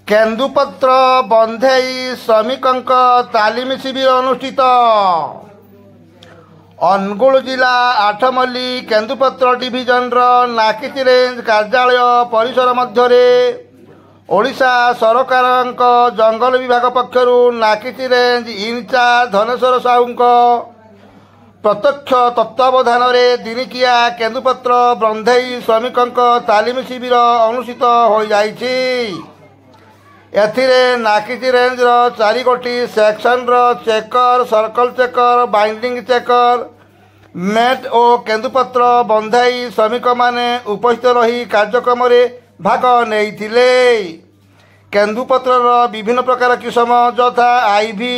केन्दुपत्र बंधेई श्रमिक तालीम शिविर अनुष्ठित। अनुगुल जिला आठमल्ली केन्दुपत्र डिविजन नाकिची रेंज कार्यालय परिसर मध्य ओडिशा सरकार जंगल विभाग पक्षर नाकिची रेंज इनचार्ज धनेश्वर साहू प्रत्यक्ष तत्वावधान में दिनिकिया केन्दुपत्र बंधेई श्रमिक तालीम शिविर अनुष्ठित हो जाइछि। एथिरे नाकिची रेंज 4 गोटी section checker circle checker binding checker मेट और केन्दुपत्र बंधेई श्रमिक माने उपस्थित रही कार्यक्रम में भाग नेइथिले। केन्दुपत्र विभिन्न प्रकार किसम यथा IV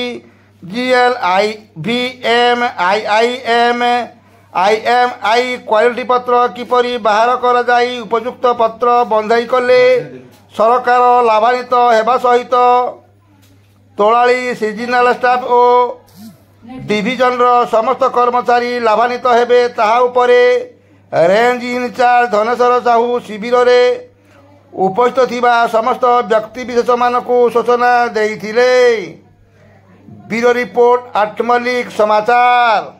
GL IVM IIM IMI quality पत्र किपरि बाहर करा जाई उपयुक्त पत्र बंधेई कले सरकार लाभान्वित हेबा सहित तोलाली सीजनाल स्टाफ और डिविजन समस्त कर्मचारी लाभान्वित हेबे ताहा उपरे रेंज इनचार्ज धनेश्वर साहू शिविर रे उपस्थित थिबा समस्त व्यक्ति विशेष मानकु सूचना देइथिले। ब्यूरो रिपोर्ट आठमल्लिक समाचार।